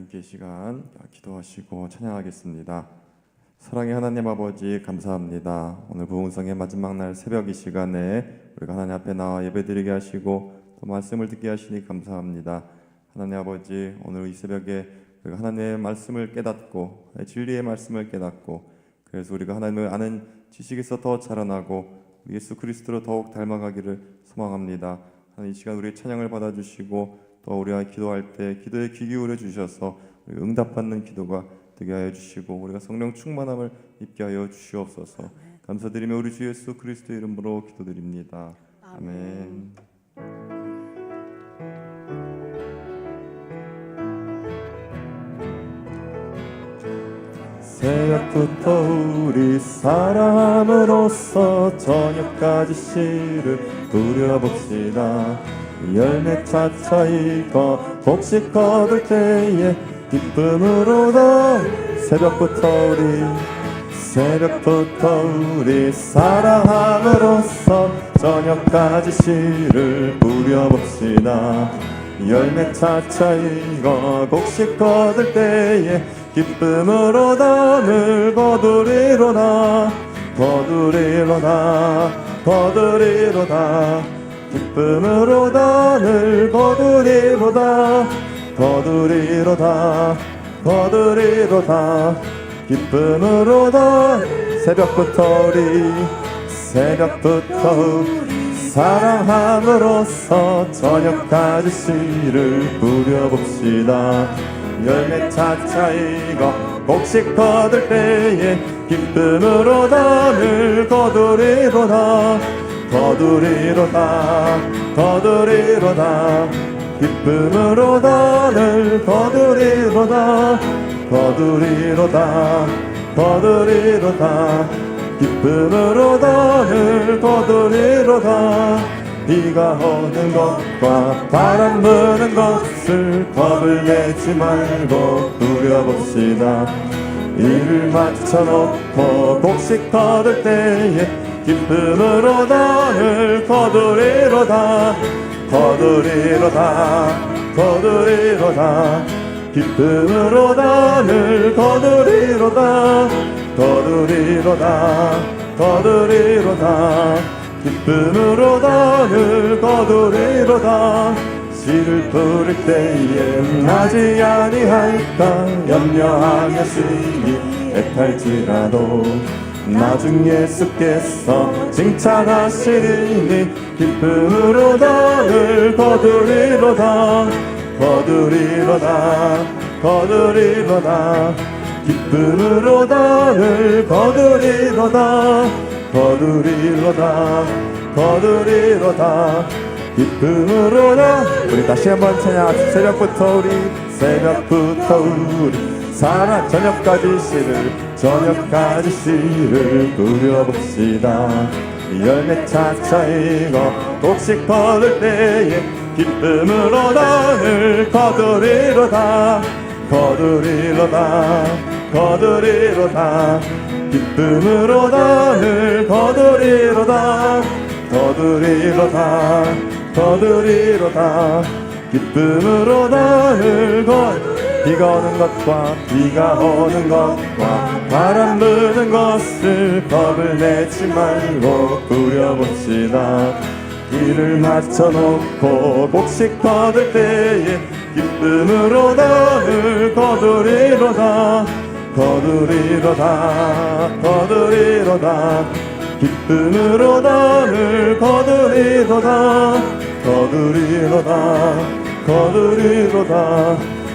함께 이 시간 기도하시고 찬양하겠습니다. 사랑의 하나님 아버지 감사합니다. 오늘 부흥성의 마지막 날 새벽 이 시간에 우리가 하나님 앞에 나와 예배드리게 하시고 또 말씀을 듣게 하시니 감사합니다. 하나님 아버지, 오늘 이 새벽에 우리가 하나님의 말씀을 깨닫고 진리의 말씀을 깨닫고 그래서 우리가 하나님을 아는 지식에서 더 자라나고 예수 그리스도로 더욱 닮아가기를 소망합니다. 하나님, 이 시간 우리의 찬양을 받아주시고 또 우리가 기도할 때 기도에 귀 기울여 주셔서 응답받는 기도가 되게 하여 주시고 우리가 성령 충만함을 입게 하여 주시옵소서. 감사드리며 우리 주 예수 그리스도 이름으로 기도드립니다. 아멘. 새벽부터 우리 사랑함으로써 저녁까지 씨를 부려봅시다. 열매 차차 익어 곡식 거둘 때에 기쁨으로다. 새벽부터 우리 사랑함으로써 저녁까지 씨를 부려봅시다. 열매 차차 익어 곡식 거둘 때에 기쁨으로다. 늘 거두리로다. 기쁨으로다. 늘 거두리로다. 기쁨으로다. 새벽부터 우리 사랑함으로써 저녁까지 씨를 부려봅시다. 열매 차차 익어 곡식 거둘 때에 기쁨으로다. 늘 거두리로다. 기쁨으로다. 늘 거두리로다. 기쁨으로다. 늘 거두리로다. 비가 오는 것과 바람 부는 것을 겁을 내지 말고 부려봅시다. 이를 맞춰놓고 곡식 거둘 때에 기쁨으로다. 늘 거두리로다. 기쁨으로다. 늘 거두리로다. 기쁨으로다. 늘 거두리로다. 씨를 뿌릴 때에 나지 아니할까 염려하며 씨이 애탈지라도 나중 예수께서 칭찬하시리니 기쁨으로다. 늘 거두리로다. 기쁨으로다. 늘 거두리로다. 기쁨으로다. 우리 다시 한번 찬양합시다. 새벽부터 우리 사랑 저녁까지 씨를 부려봅시다. 열매 차차 익어 곡식 거둘 때에 기쁨으로다. 늘 거두리로다. 기쁨으로다. 늘 거두리로다. 기쁨으로다. 늘 비가 오는 것과 바람 부는 것을 겁을 내지 말고 부려봅시다. 이를 맞춰놓고 곡식 거둘 때에 기쁨으로다. 늘 거두리로다. 기쁨으로다. 늘 거두리로다.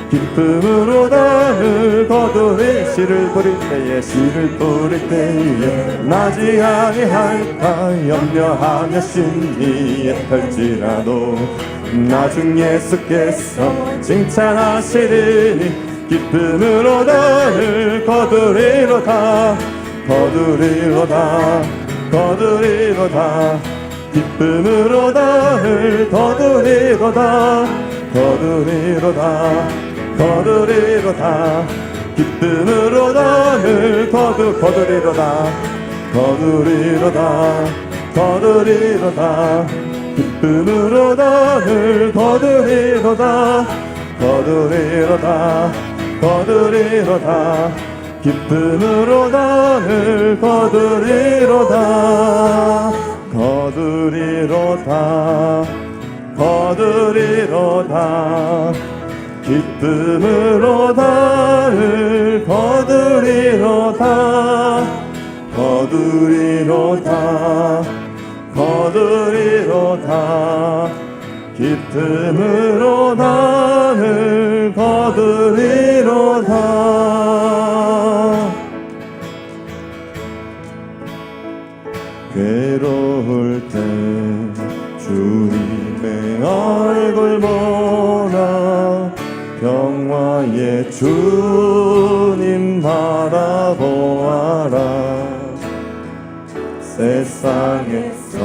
기쁨으로다. 늘 씨를 뿌릴 때에 나지 아니할까 염려하며 심히 애탈지라도 나중 예수께서 칭찬하시리니 기쁨으로다. 늘 거두리로다. 기쁨으로다. 늘 거두리로다. 기쁨으로다. 늘 거두리로다. 기쁨으로다. 늘 거두리로다. 거두리로다. 기쁨으로 나를 거두리로다. 거두리로다. 거두리로다. 기쁨으로 나를 거두리로다. 거두리로다. 거두리로다. 기쁨으로 나를 거두리로다. 괴로울 때 주님의 얼굴 보라. 평화의 주님 바라보아라. 세상에서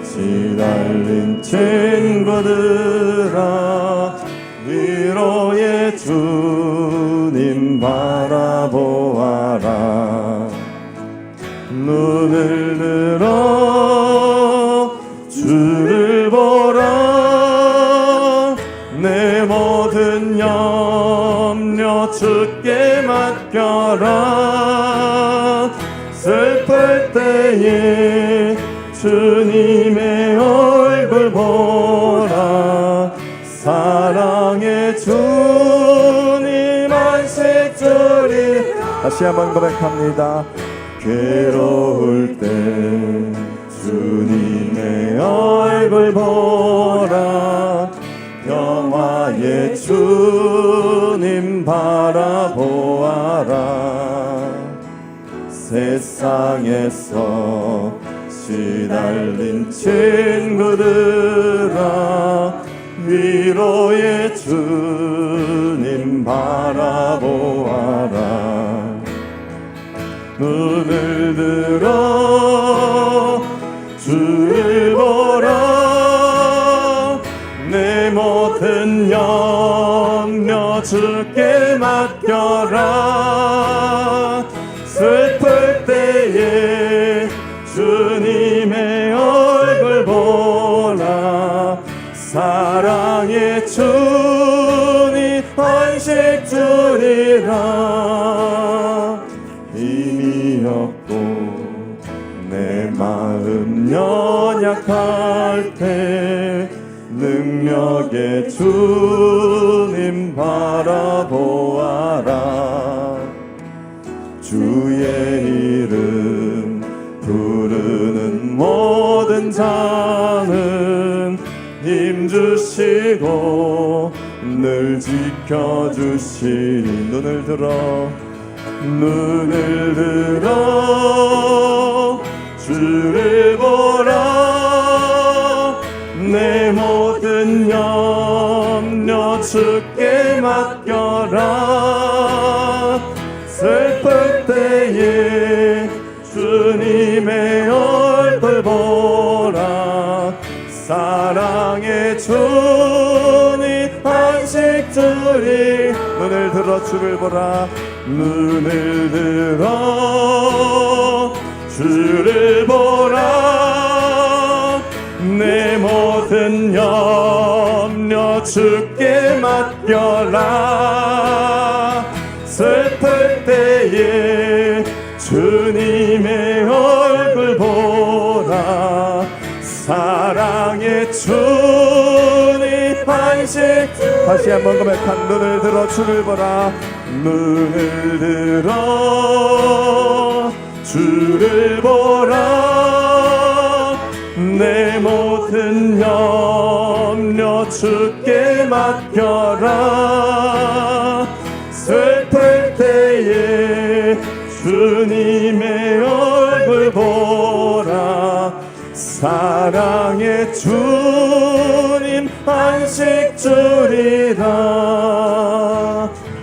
시달린 친구들아, 위로의 주님 바라보아라. 눈을 들어 주를 보라. 내 모든 염려 주께 맡겨라. 슬플 때에 주님의 얼굴 보라. 사랑의 주님 안식 주리. 다시 한번 고백합니다. 괴로울 때 주님의 얼굴 보라. 평화의 주님 바라보아라. 세상에서 시달린 친구들아, 위로의 주님 바라보아라. 눈을 들어 주를 보라. 내 모든 염려 주께 맡겨라. 슬플 때에 주님의 얼굴 보라. 사랑의 주님 안식 주리라. 힘이 없고 내 마음 연약할 때 능력의 주님 바라보아라. 주의 이름 부르는 모든 자는 힘주시고 늘 지켜주시니. 눈을 들어 눈을 들어 주를 보라. 내 모든 염려 주께 맡겨라. 슬플 때에 주님의 얼굴 보라. 사랑의 주님 안식 주리. 눈을 들어 주를 보라. 눈을 들어 주를 보라. 내 모든 염려 주께 맡겨라. 슬플 때에 주님의 얼굴 보라. 사랑의 주님 안식. 다시 한번 고백한 눈을 들어 주를 보라. 눈을 들어 주를 보라. 내 모든 염려 주께 맡겨라. 슬플 때에 주님의 얼굴 보라. 사랑의 주님 안식 주리라.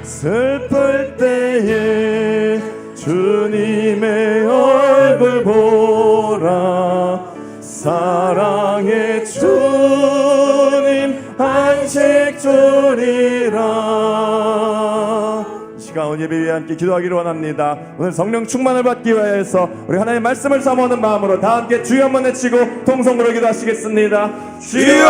슬플 때에 주님의 얼굴 보라. 사랑의 주님 안식 주리라. 이 시간 오늘 예배 위에 함께 기도하기를 원합니다. 오늘 성령 충만을 받기 위해서 우리 하나님의 말씀을 사모하는 마음으로 다 함께 주여 한번 외치고 통성으로 기도하시겠습니다. 주여!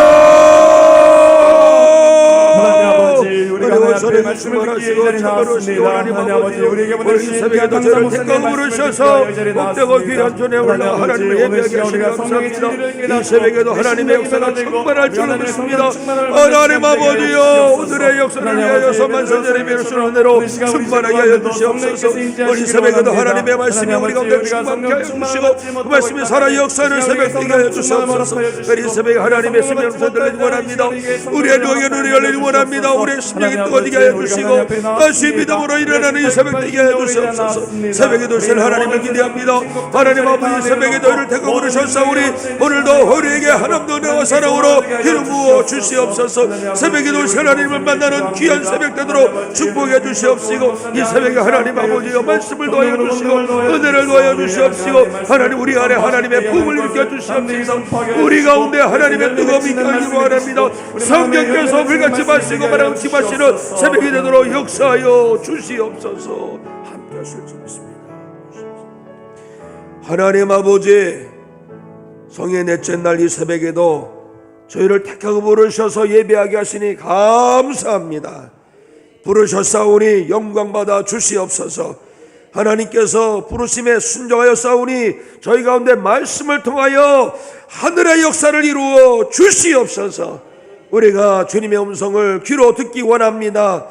하나님 아버지, 우리 어려워서는 말씀을 하시고 참으시고 하나님 아버지 우리 새벽에도 저를 택하고 부르셔서 복되고 귀한 전에 올라 하나님을 예배하게 하시니 감사합니다. 이 새벽에도 하나님의 역사가 충만할 줄로 믿습니다. 하나님 아버지여 오늘의 역사를 위하여서 만사전에 베푸시는 은혜로 충만하게 하여 주시옵소서. 우리 새벽에도 하나님의 말씀이 우리 가운데 충만케 하여 주시고 그 말씀이 살아 역사를 새벽 되게 하여 주시옵소서. 우리 새벽에 하나님의 심령을 들리기 원합니다. 우리의 눈에 눈이 열리기 원합니다. 우리의 심령이 뜨거워지게 하여 주시고 다시 믿음으로 일어나는 이 새벽 되게 하여 주시옵소서. 새벽에 도실 하나님을 기대합니다. 하나님 아버지 새벽에 너희를 택하고 부르셨사오니 오늘도 우리에게 하나님도 은혜와 사랑으로 기름 부어 주시옵소서. 새벽에 도실 하나님을 만나는 귀한 새벽 되도록 축복해 주시옵시고 이 새벽에 하나님 아버지여 말씀을 더하여 주시고 은혜를 더하여 주시옵시고 하나님 우리 안에 하나님의 품을 일으켜 주시옵소서. 우리 가운데 하나님의 뜨거움이 있기를 원합니다. 성령께서 불같이 마시고 바람같이 마시는 새벽이 되도록 역사하여 주시옵소서. 함께 하실 줄 믿습니다. 하나님 아버지 성의 넷째 날 이 새벽에도 저희를 택하고 부르셔서 예배하게 하시니 감사합니다. 부르셨사오니 영광받아 주시옵소서. 하나님께서 부르심에 순종하여 싸우니 저희 가운데 말씀을 통하여 하늘의 역사를 이루어 주시옵소서. 우리가 주님의 음성을 귀로 듣기 원합니다.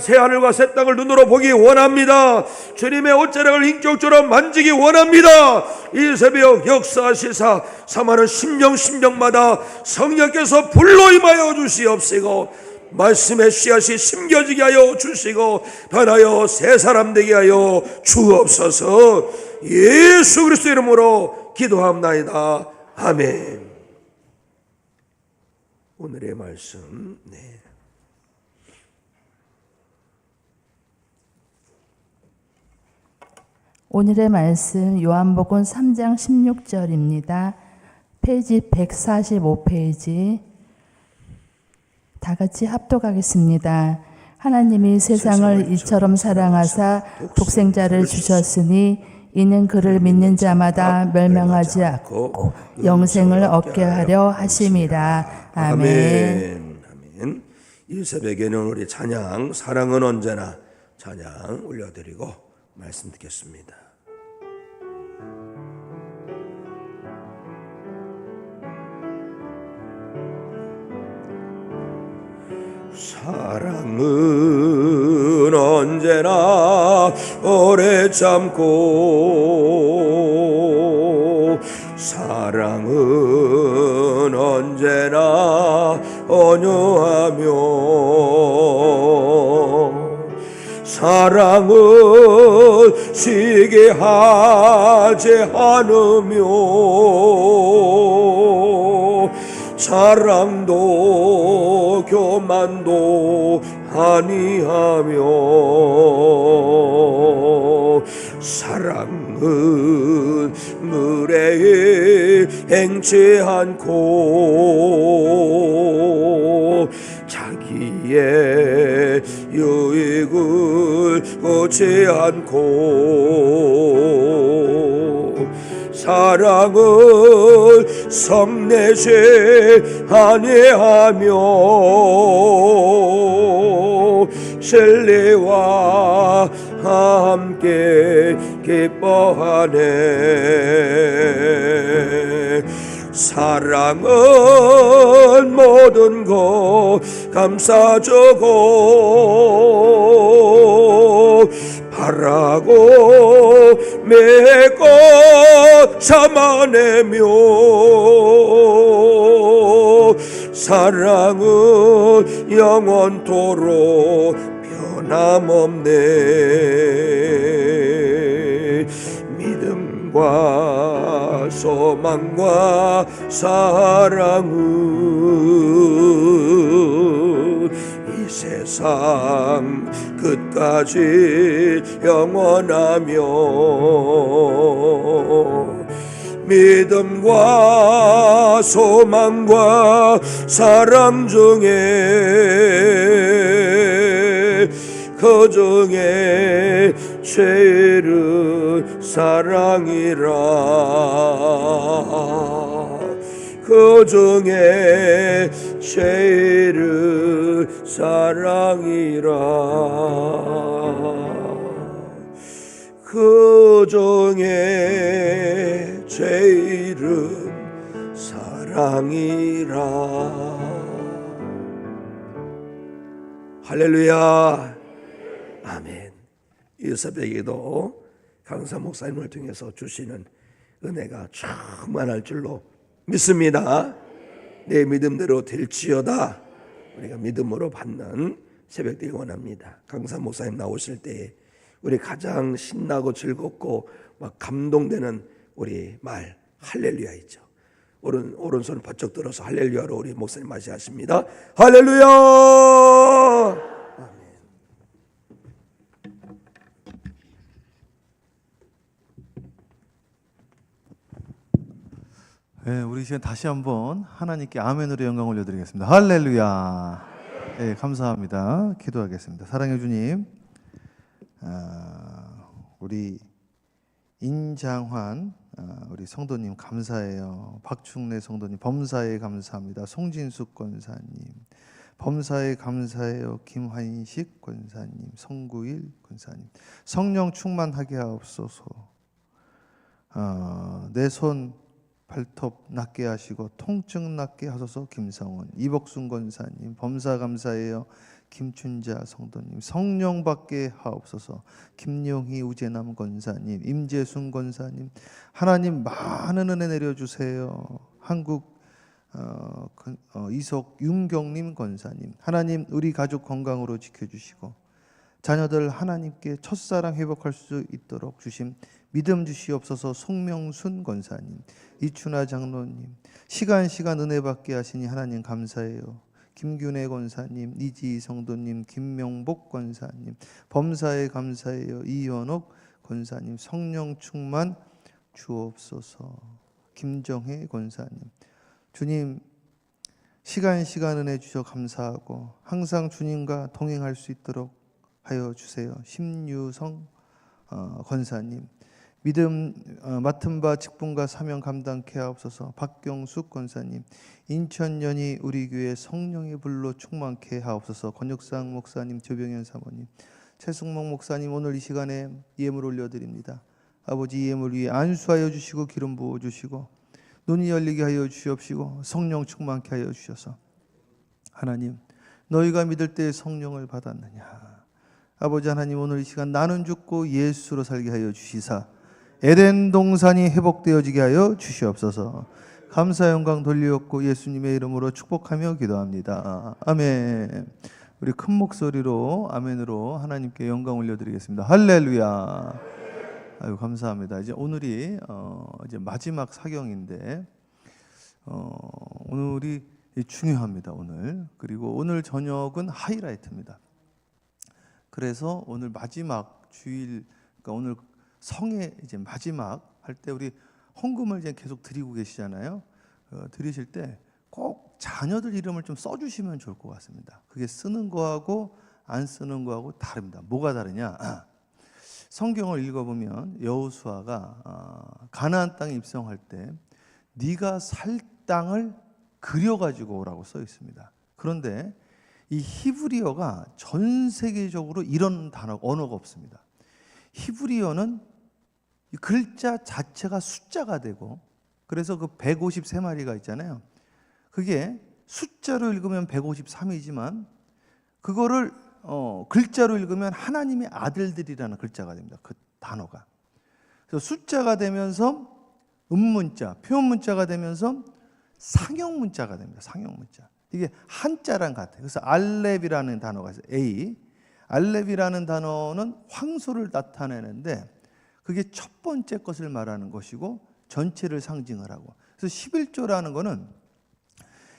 새 하늘과 새 땅을 눈으로 보기 원합니다. 주님의 옷자락을 인격적으로 만지기 원합니다. 이 새벽 역사하시사 사마는 심령마다 성령께서 불로 임하여 주시옵시고 말씀의 씨앗이 심겨지게 하여 주시고 변하여 새 사람 되게 하여 주옵소서. 예수 그리스도 이름으로 기도합나이다. 아멘. 오늘의 말씀 오늘의 말씀 요한복음 3장 16절입니다. 페이지 145페이지 다 같이 합독하겠습니다. 하나님이 세상을 이처럼 사랑하사 독생자를 주셨으니 이는 그를 믿는 자마다 멸망하지 않고 영생을 얻게 하려 하심이라. 아멘. 아멘. 이 새벽에는 우리 찬양 사랑은 언제나 찬양 올려드리고 말씀 듣겠습니다. 사랑은 언제나 오래 참고 사랑은 언제나 온유하며 사랑은 쉬게 하지 않으며 사랑도 교만도 아니하며 사랑은 무례에 행치 않고 자기의 유익을 꽂지 않고 사랑은 성내지 아니하며 진리와 함께 기뻐하네. 사랑은 모든 것 감싸주고 바라고 맺고 참아내며 사랑은 영원토록 변함없네. 믿음과 소망과 사랑은 이 세상 끝까지 영원하며 믿음과 소망과 사랑 중에 그 중에 제일은 사랑이라. 그 중에 제일은 사랑이라. 그 중에 제일은 사랑이라. 할렐루야. 아멘. 이 새벽에도 강사 목사님을 통해서 주시는 은혜가 충만할 줄로 믿습니다. 내 믿음대로 될지어다. 우리가 믿음으로 받는 새벽 되기 원합니다. 강사 목사님 나오실 때 우리 가장 신나고 즐겁고 막 감동되는 우리 말 할렐루야 있죠. 오른손을 번쩍 들어서 할렐루야로 우리 목사님 맞이하십니다. 할렐루야. 네, 우리 시간 다시 한번 하나님께 아멘으로 영광 올려드리겠습니다. 할렐루야. 네, 감사합니다. 기도하겠습니다. 사랑해 주님, 우리 인장환 우리 성도님 감사해요. 박충래 성도님 범사에 감사합니다. 송진숙 권사님 범사에 감사해요. 김환식 권사님, 성구일 권사님, 성령 충만하게 하옵소서. 내 손 발톱 낫게 하시고 통증 낫게 하소서. 김성원, 이복순 권사님 범사 감사해요. 김춘자 성도님 성령 받게 하옵소서. 김용희 우재남 권사님, 임재순 권사님 하나님 많은 은혜 내려주세요. 한국 이석 윤경림 권사님 하나님 우리 가족 건강으로 지켜주시고 자녀들 하나님께 첫사랑 회복할 수 있도록 주심 믿음 주시옵소서. 송명순 권사님, 이춘하 장로님 시간 은혜 받게 하시니 하나님 감사해요. 김균혜 권사님, 이지희 성도님, 김명복 권사님 범사에 감사해요. 이현옥 권사님 성령 충만 주옵소서. 김정혜 권사님 주님 시간 은혜 주셔 감사하고 항상 주님과 동행할 수 있도록 하여 주세요. 심유성 권사님 믿음 맡은 바 직분과 사명 감당케 하옵소서. 박경숙 권사님 인천연희 우리 교회 성령의 불로 충만케 하옵소서. 권혁상 목사님, 조병현 사모님, 최승목 목사님 오늘 이 시간에 예물 올려드립니다. 아버지 예물 위에 안수하여 주시고 기름 부어 주시고 눈이 열리게 하여 주시옵시고 성령 충만케 하여 주셔서 하나님 너희가 믿을 때 성령을 받았느냐. 아버지 하나님 오늘 이 시간 나는 죽고 예수로 살게 하여 주시사 에덴 동산이 회복되어지게 하여 주시옵소서. 감사 영광 돌리옵고 예수님의 이름으로 축복하며 기도합니다. 아멘. 우리 큰 목소리로 아멘으로 하나님께 영광 올려드리겠습니다. 할렐루야. 아유 감사합니다. 이제 오늘이 이제 마지막 사경인데 오늘이 중요합니다. 오늘 그리고 오늘 저녁은 하이라이트입니다. 그래서 오늘 마지막 주일 그러니까 오늘 성의 이제 마지막 할 때 우리 헌금을 이제 계속 드리고 계시잖아요. 드리실 때 꼭 자녀들 이름을 좀 써주시면 좋을 것 같습니다. 그게 쓰는 거하고 안 쓰는 거하고 다릅니다. 뭐가 다르냐? 성경을 읽어보면 여호수아가 가나안 땅에 입성할 때 네가 살 땅을 그려가지고 오라고 써 있습니다. 그런데 이 히브리어가 전 세계적으로 이런 언어가 없습니다. 히브리어는 이 글자 자체가 숫자가 되고 그래서 그 153마리가 있잖아요. 그게 숫자로 읽으면 153이지만 그거를 글자로 읽으면 하나님의 아들들이라는 글자가 됩니다. 그 단어가. 그래서 숫자가 되면서 음문자, 표현문자가 되면서 상형문자가 됩니다. 상형문자. 이게 한자랑 같아요. 그래서 알렙이라는 단어가 있어요. A. 알렙이라는 단어는 황소를 나타내는데 그게 첫 번째 것을 말하는 것이고 전체를 상징을 하고. 그래서 11조라는 거는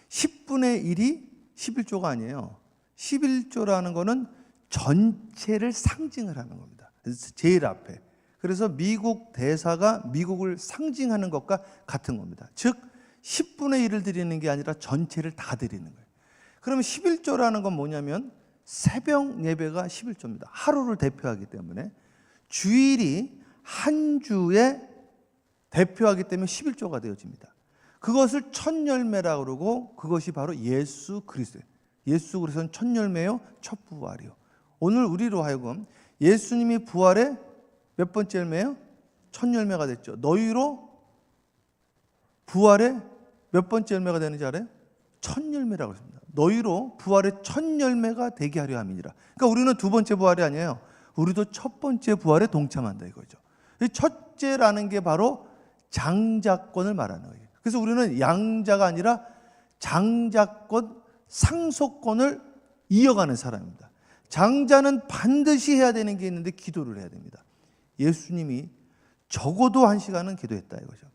10분의 1이 11조가 아니에요. 11조라는 거는 전체를 상징을 하는 겁니다. 그래서 제일 앞에. 그래서 미국 대사가 미국을 상징하는 것과 같은 겁니다. 즉 10분의 1을 드리는 게 아니라 전체를 다 드리는 거예요. 그러면 11조라는 건 뭐냐면 새벽 예배가 11조입니다. 하루를 대표하기 때문에 주일이 한 주에 대표하기 때문에 11조가 되어집니다. 그것을 첫 열매라고 그러고 그것이 바로 예수 그리스도예요. 예수 그리스도는 첫 열매요, 첫 부활이요. 오늘 우리로 하여금 예수님이 부활의 몇 번째 열매요? 첫 열매가 됐죠. 너희로 부활의 몇 번째 열매가 되는지 알아요? 첫 열매라고 했습니다. 너희로 부활의 첫 열매가 되게 하려 함이니라. 그러니까 우리는 두 번째 부활이 아니에요. 우리도 첫 번째 부활에 동참한다 이거죠. 이 첫째라는 게 바로 장자권을 말하는 거예요. 그래서 우리는 양자가 아니라 장자권, 상속권을 이어가는 사람입니다. 장자는 반드시 해야 되는 게 있는데 기도를 해야 됩니다. 예수님이 적어도 1시간은 기도했다 이거죠.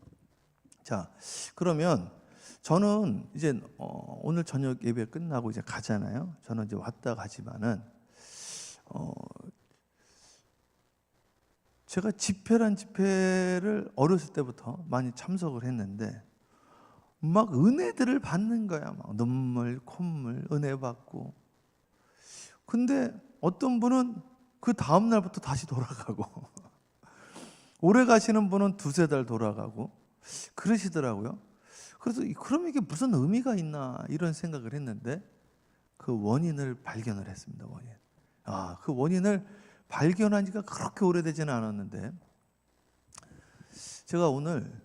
자, 그러면 저는 이제 오늘 저녁 예배 끝나고 이제 가잖아요. 저는 이제 왔다 가지만은 제가 집회란 집회를 어렸을 때부터 많이 참석을 했는데 막 은혜들을 받는 거야. 막 눈물, 콧물, 은혜 받고. 근데 어떤 분은 그 다음 날부터 다시 돌아가고 오래 가시는 분은 2-3달 돌아가고 그러시더라고요. 그래서 그럼 이게 무슨 의미가 있나 이런 생각을 했는데 그 원인을 발견을 했습니다. 원인. 그 원인을 발견한 지가 그렇게 오래되지는 않았는데 제가 오늘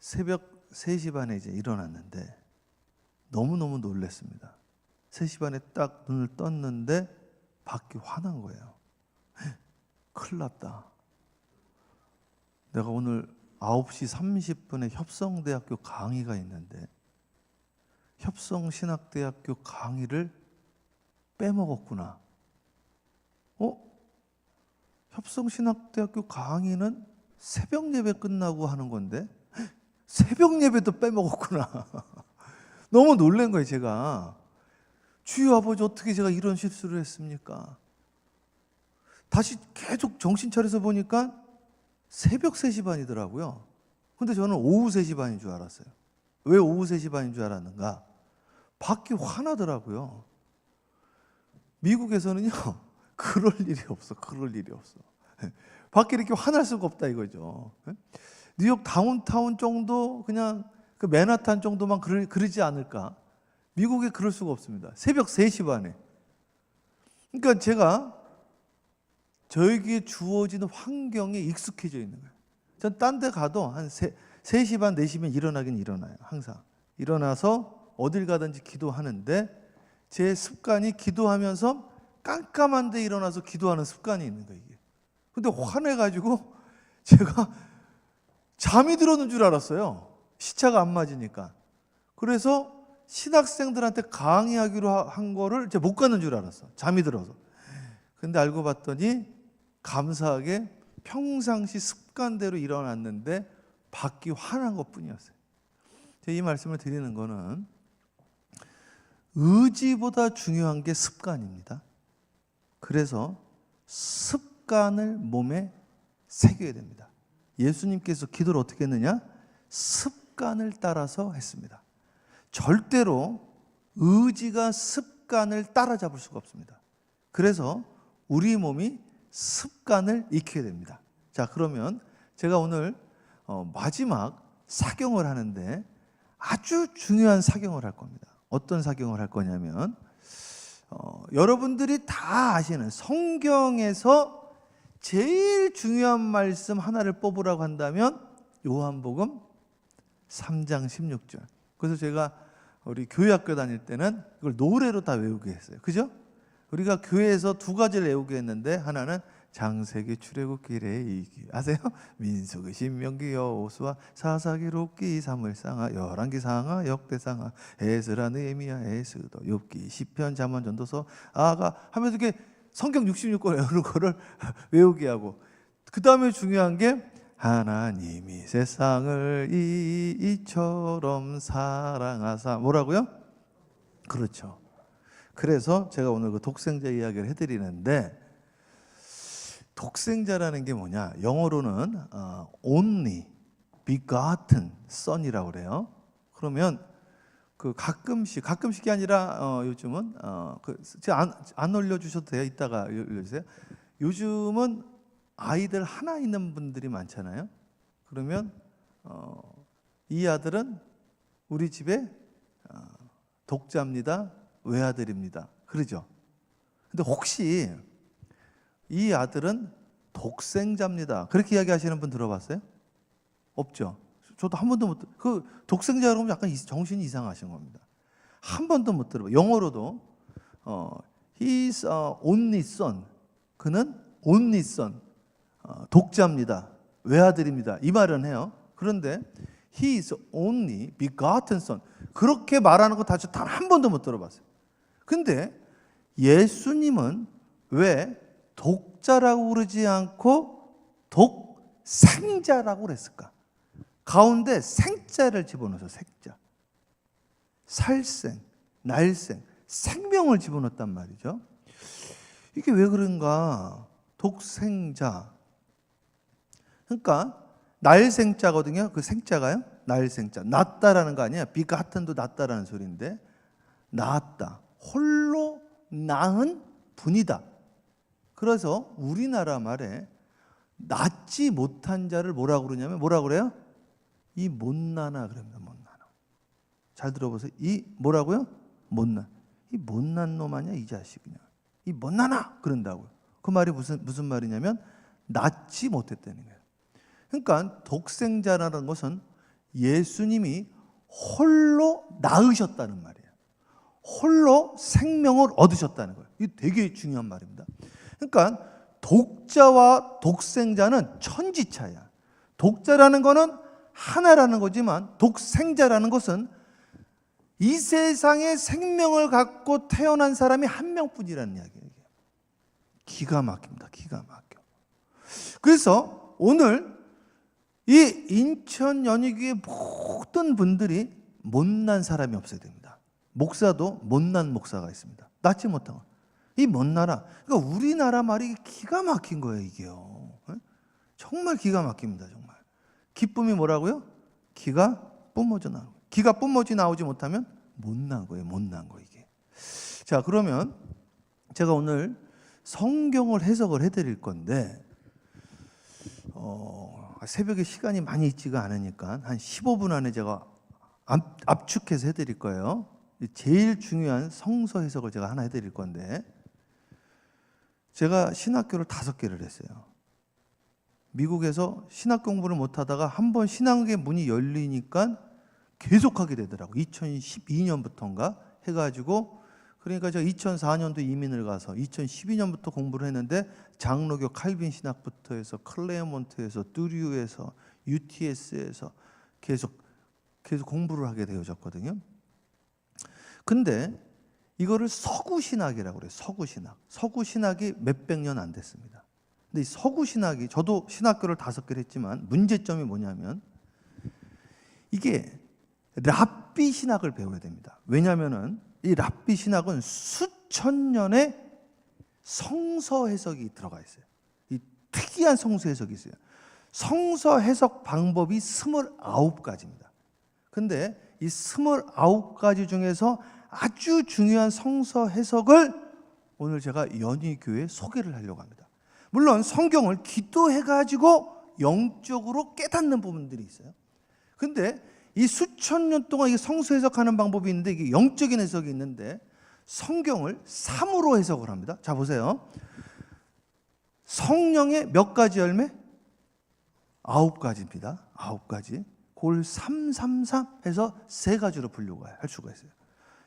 새벽 3시 반에 이제 일어났는데 너무너무 놀랐습니다. 3시 반에 딱 눈을 떴는데 밖이 환한 거예요. 큰일 났다. 내가 오늘 9시 30분에 협성대학교 강의가 있는데 협성신학대학교 강의를 빼먹었구나. 협성신학대학교 강의는 새벽 예배 끝나고 하는 건데 새벽 예배도 빼먹었구나. 너무 놀란 거예요 제가. 주여 아버지 어떻게 제가 이런 실수를 했습니까? 다시 계속 정신 차려서 보니까 새벽 3시 반이더라고요. 근데 저는 오후 3시 반인 줄 알았어요. 왜 오후 3시 반인 줄 알았는가? 밖이 환하더라고요. 미국에서는요 그럴 일이 없어. 그럴 일이 없어. 밖에 이렇게 환할 수가 없다 이거죠. 뉴욕 다운타운 정도 그냥 그 맨하탄 정도만 그러지 않을까? 미국에 그럴 수가 없습니다. 새벽 3시 반에. 그러니까 제가 저에게 주어지는 환경에 익숙해져 있는 거예요. 전 딴 데 가도 한 3시 반, 4시면 일어나긴 일어나요. 항상. 일어나서 어딜 가든지 기도하는데 제 습관이 기도하면서 깜깜한 데 일어나서 기도하는 습관이 있는 거예요. 이게. 근데 화내가지고 제가 잠이 들었는 줄 알았어요. 시차가 안 맞으니까. 그래서 신학생들한테 강의하기로 한 거를 제가 못 가는 줄 알았어. 잠이 들어서. 근데 알고 봤더니 감사하게 평상시 습관대로 일어났는데 밖이 환한 것뿐이었어요. 제가 이 말씀을 드리는 거는 의지보다 중요한 게 습관입니다. 그래서 습관을 몸에 새겨야 됩니다. 예수님께서 기도를 어떻게 했느냐? 습관을 따라서 했습니다. 절대로 의지가 습관을 따라잡을 수가 없습니다. 그래서 우리 몸이 습관을 익혀야 됩니다. 자, 그러면 제가 오늘 마지막 사경을 하는데 아주 중요한 사경을 할 겁니다. 어떤 사경을 할 거냐면 여러분들이 다 아시는 성경에서 제일 중요한 말씀 하나를 뽑으라고 한다면 요한복음 3장 16절. 그래서 제가 우리 교회학교 다닐 때는 이걸 노래로 다 외우게 했어요. 그죠? 우리가 교회에서 2가지를 외우게 했는데 하나는 장세기 출애굽기래 이기 아세요? 민수기 신명기 여호수아 사사기 록기 사무엘상하 열왕기상하 역대상하 에스라 느헤미야 에스더 욥기 시편 잠언 전도서 아가 하면서 이렇게 성경 66권 외우는 거를 외우게 하고 그 다음에 중요한 게 하나님이 세상을 이처럼 사랑하사 뭐라고요? 그렇죠. 그래서 제가 오늘 그 독생자 이야기를 해드리는데 독생자라는 게 뭐냐? 영어로는 only begotten son이라고 그래요. 그러면 그 가끔씩이 아니라 요즘은 제가 안 올려주셔도 돼요. 이따가 올려주세요. 요즘은 아이들 하나 있는 분들이 많잖아요. 그러면 이 아들은 우리 집에 독자입니다. 외아들입니다. 그러죠? 근데 혹시 이 아들은 독생자입니다. 그렇게 이야기하시는 분 들어봤어요? 없죠? 저도 한 번도 못 그 독생자 그러면 약간 정신이 이상하신 겁니다. 한 번도 못 들어봐요. 영어로도 He's a only son. 그는 only son. 독자입니다. 외아들입니다. 이 말은 해요. 그런데 He is only begotten son. 그렇게 말하는 거 단 한 번도 못 들어봤어요. 근데 예수님은 왜 독자라고 그러지 않고 독생자라고 그랬을까? 가운데 생자를 집어넣어서 생자. 살생, 날생, 생명을 집어넣었단 말이죠. 이게 왜 그런가? 독생자. 그러니까 날생자거든요. 그 생자가요. 날생자. 낳다라는 거 아니야. 비가튼도 낳다라는 소리인데 낳았다. 홀로 낳은 분이다. 그래서 우리나라 말에 낳지 못한 자를 뭐라고 그러냐면 뭐라고 그래요? 이 못나나 그럽니다. 못나나. 잘 들어보세요. 이 뭐라고요? 못나. 이 못난 놈 아니야 이 자식 그냥. 이 못나나 그런다고요. 그 말이 무슨 말이냐면 낳지 못했다는 거예요. 그러니까 독생자라는 것은 예수님이 홀로 낳으셨다는 말이에요. 홀로 생명을 얻으셨다는 거예요. 이게 되게 중요한 말입니다. 그러니까 독자와 독생자는 천지차야. 독자라는 거는 하나라는 거지만 독생자라는 것은 이 세상에 생명을 갖고 태어난 사람이 한 명뿐이라는 이야기예요. 기가 막힙니다. 기가 막혀. 그래서 오늘 이 인천 연희교회 모든 분들이 못난 사람이 없어야 됩니다. 목사도 못난 목사가 있습니다. 낳지 못한 거. 이 못나라. 그러니까 우리나라 말이 기가 막힌 거예요, 이게요. 정말 기가 막힙니다, 정말. 기쁨이 뭐라고요? 기가 뿜어져 나오는 거예요. 기가 뿜어져 나오지 못하면 못난 거예요, 못난 거 이게. 자, 그러면 제가 오늘 성경을 해석을 해드릴 건데 새벽에 시간이 많이 있지가 않으니까 한 15분 안에 제가 압축해서 해드릴 거예요. 제일 중요한 성서 해석을 제가 하나 해드릴 건데 제가 신학교를 5개를 했어요. 미국에서 신학 공부를 못하다가 한번 신학의 문이 열리니까 계속하게 되더라고. 2012년부터인가 해가지고 그러니까 제가 2004년도 이민을 가서 2012년부터 공부를 했는데 장로교 칼빈 신학부터 해서 클레어몬트에서 뚜류에서 UTS에서 계속 공부를 하게 되어졌거든요. 근데 이거를 서구 신학이라고 그래요. 서구 신학. 서구 신학이 몇백 년 안 됐습니다. 근데 이 서구 신학이 저도 신학교를 5개를 했지만 문제점이 뭐냐면 이게 랍비 신학을 배워야 됩니다. 왜냐하면은 이 랍비 신학은 수천 년의 성서 해석이 들어가 있어요. 이 특이한 성서 해석이 있어요. 성서 해석 방법이 29가지입니다. 근데 이 29가지 중에서 아주 중요한 성서 해석을 오늘 제가 연희교회에 소개를 하려고 합니다. 물론 성경을 기도해가지고 영적으로 깨닫는 부분들이 있어요. 근데 이 수천 년 동안 이게 성서 해석하는 방법이 있는데 이게 영적인 해석이 있는데 성경을 3으로 해석을 합니다. 자 보세요. 성령의 몇 가지 열매? 9가지입니다. 9가지. 그걸 333 해서 3가지로 분류가 할 수가 있어요.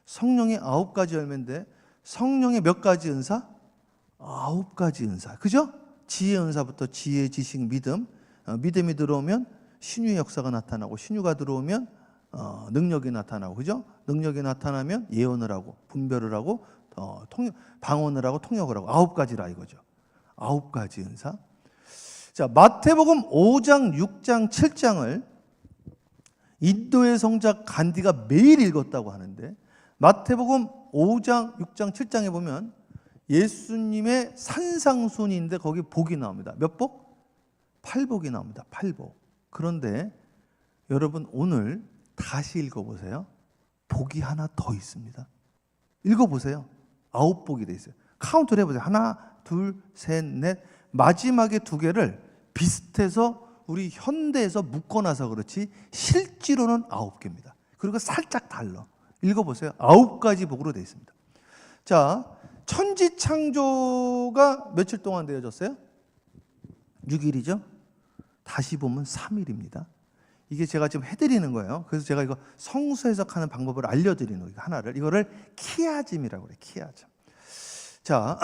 성령의 9가지 열매인데 성령의 몇 가지 은사? 9가지 은사. 그죠? 지혜 은사부터 지혜, 지식, 믿음. 믿음이 들어오면 신유의 역사가 나타나고 신유가 들어오면 능력이 나타나고 그죠? 능력이 나타나면 예언을 하고 분별을 하고 방언을 하고 통역을 하고 9가지라 이거죠. 9가지 은사. 자, 마태복음 5장, 6장, 7장을 인도의 성자 간디가 매일 읽었다고 하는데 마태복음 5장, 6장, 7장에 보면 예수님의 산상순인데 거기 복이 나옵니다. 몇 복? 8복이 나옵니다. 8복. 그런데 여러분 오늘 다시 읽어보세요. 복이 하나 더 있습니다. 읽어보세요. 9복이 돼 있어요. 카운트를 해보세요. 하나, 둘, 셋, 넷. 마지막에 2개를 비슷해서 우리 현대에서 묶어놔서 그렇지 실제로는 9개입니다. 그리고 살짝 달라. 읽어보세요. 9가지 복으로 되어 있습니다. 자, 천지창조가 며칠 동안 되어졌어요? 6일이죠? 다시 보면 3일입니다. 이게 제가 지금 해드리는 거예요. 그래서 제가 이거 성수 해석하는 방법을 알려드리는 거예요. 하나를. 이거를 키아즘이라고 그래요. 키아즘. 자,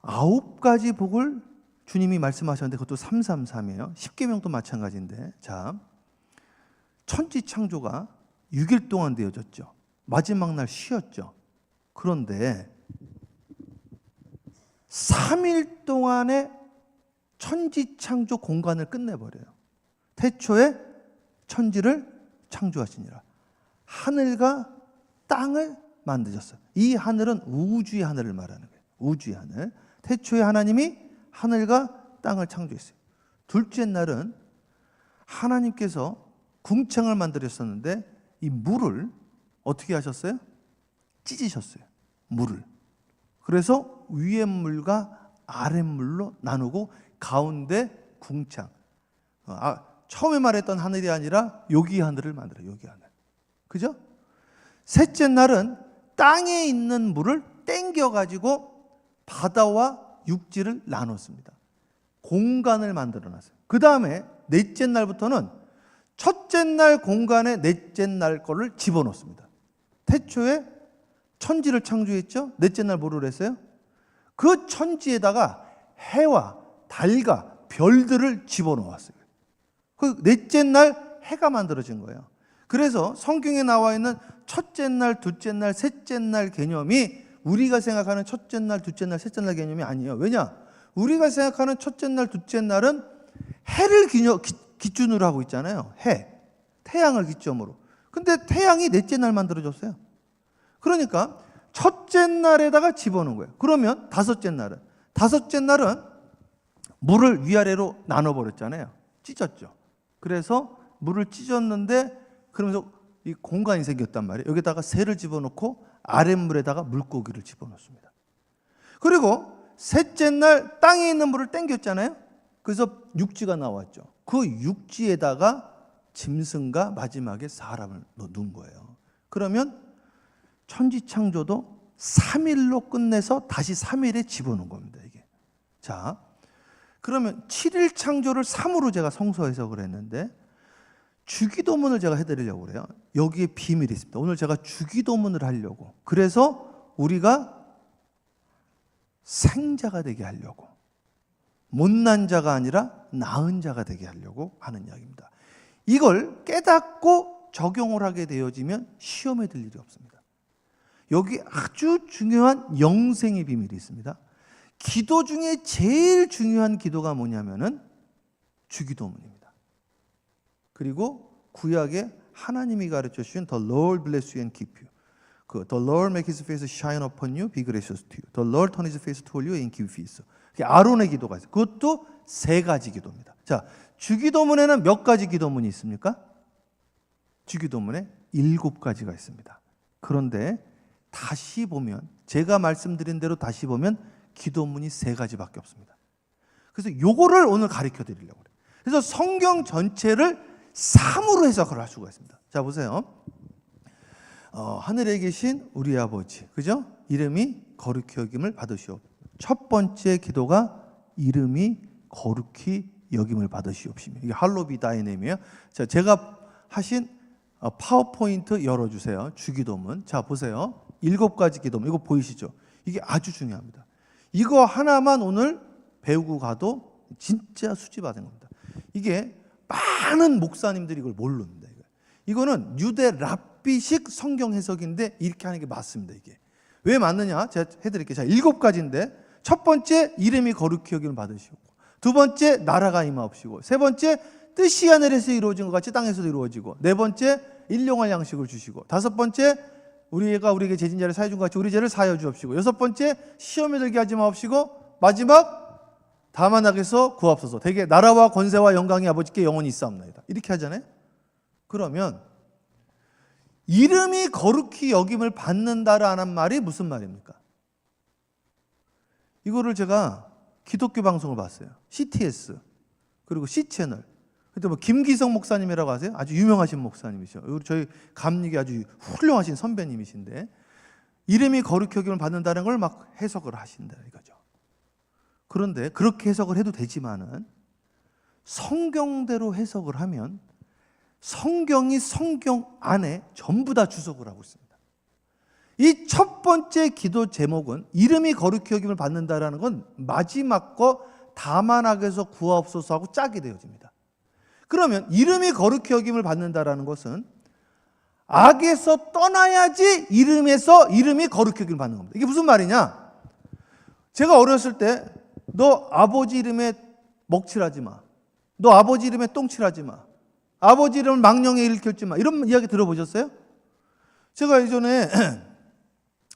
9가지 복을 주님이 말씀하셨는데 그것도 333이에요. 10계명도 마찬가지인데. 자, 천지창조가 6일 동안 되어졌죠. 마지막 날 쉬었죠. 그런데 3일 동안에 천지창조 공간을 끝내버려요. 태초에 천지를 창조하시니라. 하늘과 땅을 만드셨어요. 이 하늘은 우주의 하늘을 말하는 거예요. 우주의 하늘. 태초에 하나님이 하늘과 땅을 창조했어요. 둘째 날은 하나님께서 궁창을 만들었었는데 이 물을 어떻게 하셨어요? 찢으셨어요. 물을. 그래서 위의 물과 아랫 물로 나누고 가운데 궁창. 처음에 말했던 하늘이 아니라 여기 하늘을 만들어요. 여기 하늘. 그죠? 셋째 날은 땅에 있는 물을 땡겨가지고 바다와 육지를 나눴습니다. 공간을 만들어놨어요. 그 다음에 넷째 날부터는 첫째 날 공간에 넷째 날 거를 집어넣습니다. 태초에 천지를 창조했죠. 넷째 날 뭐를 했어요? 그 천지에다가 해와 달과 별들을 집어넣었어요. 그 넷째 날 해가 만들어진 거예요. 그래서 성경에 나와 있는 첫째 날, 둘째 날, 셋째 날 개념이 우리가 생각하는 첫째 날, 둘째 날, 셋째 날 개념이 아니에요. 왜냐? 우리가 생각하는 첫째 날, 둘째 날은 해를 기준으로 하고 있잖아요. 해, 태양을 기점으로. 근데 태양이 넷째 날 만들어졌어요. 그러니까 첫째 날에다가 집어넣은 거예요. 그러면 다섯째 날은 물을 위아래로 나눠버렸잖아요. 찢었죠. 그래서 물을 찢었는데 그러면서 이 공간이 생겼단 말이에요. 여기다가 새를 집어넣고 아랫물에다가 물고기를 집어넣습니다. 그리고 셋째 날 땅에 있는 물을 땡겼잖아요. 그래서 육지가 나왔죠. 그 육지에다가 짐승과 마지막에 사람을 넣은 거예요. 그러면 천지창조도 3일로 끝내서 다시 3일에 집어넣은 겁니다. 이게. 자, 그러면 7일 창조를 3으로 제가 성서 해석을 했는데 주기도문을 제가 해드리려고 그래요. 여기에 비밀이 있습니다. 오늘 제가 주기도문을 하려고. 그래서 우리가 생자가 되게 하려고. 못난 자가 아니라 나은 자가 되게 하려고 하는 이야기입니다. 이걸 깨닫고 적용을 하게 되어지면 시험에 들 일이 없습니다. 여기 아주 중요한 영생의 비밀이 있습니다. 기도 중에 제일 중요한 기도가 뭐냐면은 주기도문입니다. 그리고 구약에 하나님이 가르쳐 주신 The Lord bless you and keep you. The Lord make his face shine upon you, be gracious to you. The Lord turn his face toward you and give peace. 아론의 기도가 있어요. 그것도 3가지 기도입니다. 자, 주기도문에는 몇 가지 기도문이 있습니까? 주기도문에 7가지가 있습니다. 그런데 다시 보면 제가 말씀드린 대로 다시 보면 기도문이 3가지밖에 없습니다. 그래서 요거를 오늘 가르쳐 드리려고 그래요. 그래서 성경 전체를 3으로 해석을 할 수가 있습니다. 자, 보세요. 하늘에 계신 우리 아버지, 그죠? 이름이 거룩히 여김을 받으시옵. 첫 번째 기도가 이름이 거룩히 여김을 받으시옵시며. 이게 할로비 다이 네임이에요. 자, 제가 하신 파워포인트 열어주세요. 주기도문. 자, 보세요. 7가지 기도문. 이거 보이시죠? 이게 아주 중요합니다. 이거 하나만 오늘 배우고 가도 진짜 수지받은 겁니다. 이게 많은 목사님들이 이걸 모릅니다. 이거는 유대 랍비식 성경 해석인데 이렇게 하는 게 맞습니다. 이게 왜 맞느냐? 제가 해드릴게요. 자, 7가지인데 첫 번째 이름이 거룩히 여김을 받으시고, 두 번째 나라가 임하옵시고, 세 번째 뜻이 하늘에서 이루어진 것 같이 땅에서도 이루어지고, 네 번째 일용할 양식을 주시고, 다섯 번째 우리가 우리에게 죄진 자를 사해 준 것 같이 우리 죄를 사하여 주옵시고, 여섯 번째 시험에 들게 하지 마옵시고, 마지막 다만 악에서 구하옵소서. 대개 나라와 권세와 영광이 아버지께 영원히 있사옵나이다. 이렇게 하잖아요. 그러면 이름이 거룩히 여김을 받는다라는 말이 무슨 말입니까? 이거를 제가 기독교 방송을 봤어요. CTS 그리고 C채널. 그때 뭐 김기성 목사님이라고 아세요? 아주 유명하신 목사님이죠. 저희 감리교 아주 훌륭하신 선배님이신데 이름이 거룩히 여김을 받는다는 걸 막 해석을 하신다 이거죠. 그런데 그렇게 해석을 해도 되지만은 성경대로 해석을 하면 성경이 성경 안에 전부 다 주석을 하고 있습니다. 이 첫 번째 기도 제목은 이름이 거룩히 여김을 받는다라는 건 마지막 거 다만 악에서 구하옵소서 하고 짝이 되어집니다. 그러면 이름이 거룩히 여김을 받는다라는 것은 악에서 떠나야지 이름이 거룩히 여김을 받는 겁니다. 이게 무슨 말이냐? 제가 어렸을 때 너 아버지 이름에 먹칠하지 마. 너 아버지 이름에 똥칠하지 마. 아버지 이름을 망령에 일으켰지 마. 이런 이야기 들어보셨어요? 제가 예전에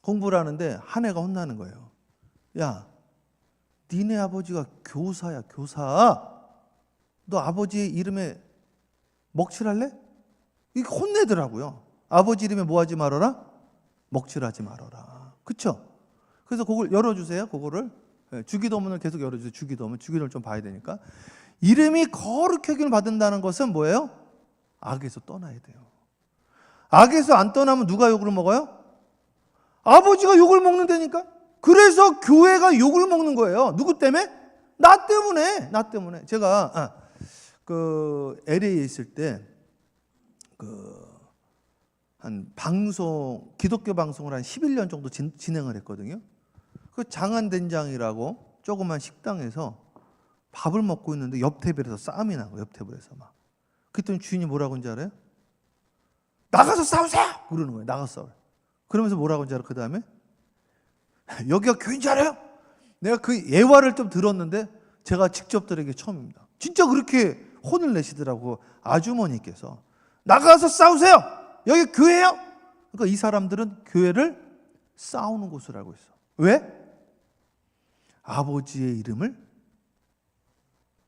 공부를 하는데 한 애가 혼나는 거예요. 야, 니네 아버지가 교사야, 교사. 너 아버지 이름에 먹칠할래? 이게 혼내더라고요. 아버지 이름에 뭐 하지 말아라? 먹칠하지 말아라. 그쵸? 그래서 그걸 열어주세요. 그거를. 주기도문을 계속 열어주세요. 주기도문을 좀 봐야 되니까. 이름이 거룩히 여김을 받는다는 것은 뭐예요? 악에서 떠나야 돼요. 악에서 안 떠나면 누가 욕을 먹어요? 아버지가 욕을 먹는다니까. 그래서 교회가 욕을 먹는 거예요. 누구 때문에? 나 때문에. 나 때문에. 제가 LA에 있을 때 한 방송, 기독교 방송을 한 11년 정도 진행을 했거든요. 그 장안된장이라고 조그만 식당에서 밥을 먹고 있는데 옆 테이블에서 싸움이 난 거예요. 옆 테이블에서 막. 그랬더니 주인이 뭐라고 하는지 알아요? 나가서 싸우세요! 그러는 거예요. 나가서 싸워요. 그러면서 뭐라고 하는지 알아요? 그 다음에 여기가 교인지 알아요? 내가 그 예화를 좀 들었는데 제가 직접 들은 게 처음입니다. 진짜 그렇게 혼을 내시더라고. 아주머니께서 나가서 싸우세요! 여기 교회예요? 그러니까 이 사람들은 교회를 싸우는 곳을 알고 있어. 왜? 아버지의 이름을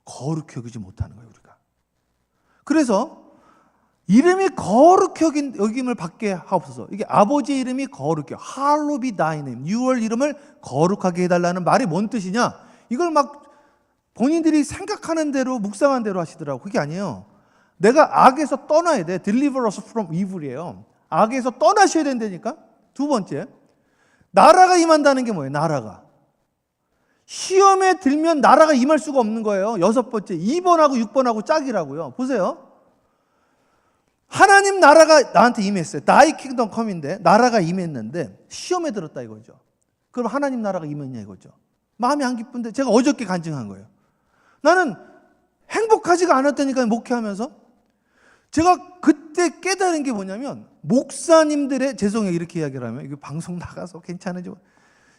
거룩히 여기지 못하는 거예요, 우리가. 그래서 이름이 거룩히 여김을 받게 하옵소서. 이게 아버지의 이름이 거룩해. Hallowed be thy name. 6월 이름을 거룩하게 해달라는 말이 뭔 뜻이냐? 이걸 막 본인들이 생각하는 대로 묵상한 대로 하시더라고. 그게 아니에요. 내가 악에서 떠나야 돼. Deliver us from evil이에요. 악에서 떠나셔야 된다니까. 두 번째, 나라가 임한다는 게 뭐예요? 나라가. 시험에 들면 나라가 임할 수가 없는 거예요. 여섯 번째, 2번하고 6번하고 짝이라고요. 보세요. 하나님 나라가 나한테 임했어요. Thy kingdom come인데 나라가 임했는데 시험에 들었다 이거죠. 그럼 하나님 나라가 임했냐 이거죠. 마음이 안 기쁜데 제가 어저께 간증한 거예요. 나는 행복하지가 않았다니까요. 목회하면서. 제가 그때 깨달은 게 뭐냐면 목사님들의, 죄송해요 이렇게 이야기를 하면 이거 방송 나가서 괜찮은지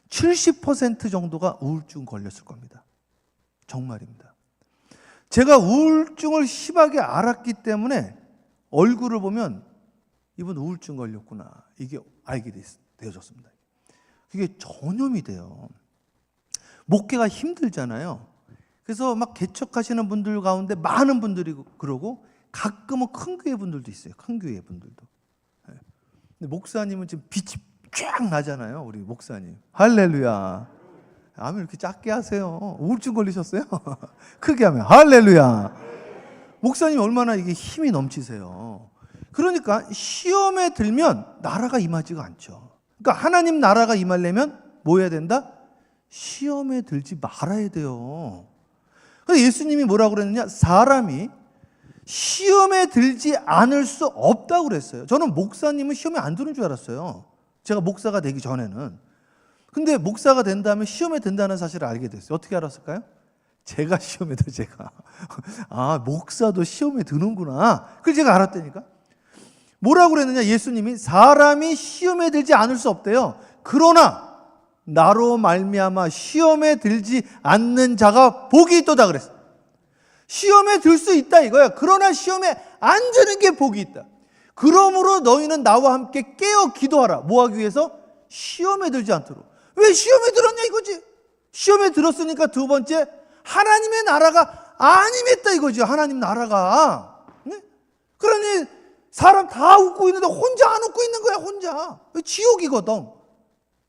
70% 정도가 우울증 걸렸을 겁니다. 정말입니다. 제가 우울증을 심하게 알았기 때문에 얼굴을 보면 이분 우울증 걸렸구나. 이게 알게 되어졌습니다. 그게 전염이 돼요. 목회가 힘들잖아요. 그래서 막 개척하시는 분들 가운데 많은 분들이 그러고 가끔은 큰 교회 분들도 있어요. 큰 교회 분들도. 근데 목사님은 지금 빛이 쫙 나잖아요. 우리 목사님. 할렐루야. 아멘 이렇게 작게 하세요. 우울증 걸리셨어요? 크게 하면 할렐루야. 목사님이 얼마나 이게 힘이 넘치세요. 그러니까 시험에 들면 나라가 임하지가 않죠. 그러니까 하나님 나라가 임하려면 뭐 해야 된다? 시험에 들지 말아야 돼요. 그래서 예수님이 뭐라고 그랬느냐? 사람이 시험에 들지 않을 수 없다고 그랬어요. 저는 목사님은 시험에 안 드는 줄 알았어요. 제가 목사가 되기 전에는. 근데 목사가 된 다음에 시험에 든다는 사실을 알게 됐어요. 어떻게 알았을까요? 제가 시험에 들 제가. 아, 목사도 시험에 드는구나. 그걸 제가 알았다니까. 뭐라고 그랬느냐? 예수님이 사람이 시험에 들지 않을 수 없대요. 그러나 나로 말미암아 시험에 들지 않는 자가 복이 있도다 그랬어요. 시험에 들 수 있다 이거야. 그러나 시험에 안 드는 게 복이 있다. 그러므로 너희는 나와 함께 깨어 기도하라. 뭐 하기 위해서? 시험에 들지 않도록. 왜 시험에 들었냐 이거지. 시험에 들었으니까 두 번째, 하나님의 나라가 안 임했다 이거죠. 하나님 나라가. 네? 그러니 사람 다 웃고 있는데 혼자 안 웃고 있는 거야. 혼자. 지옥이거든.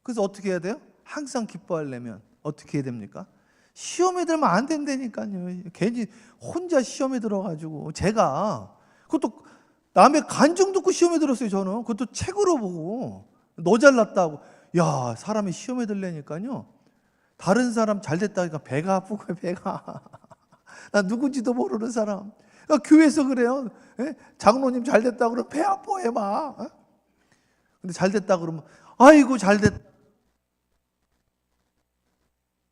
그래서 어떻게 해야 돼요? 항상 기뻐하려면 어떻게 해야 됩니까? 시험에 들면 안 된다니까요. 괜히 혼자 시험에 들어가지고 제가 그것도 남의 간증 듣고 시험에 들었어요. 저는 그것도 책으로 보고 너 잘났다고. 야, 사람이 시험에 들려니까요. 다른 사람 잘 됐다니까 배가 아프고 배가. 나 누군지도 모르는 사람. 그러니까 교회에서 그래요. 예? 장로님 잘 됐다 그러면 배 아파해 막. 어? 근데 잘 됐다 그러면 아이고 잘 됐다.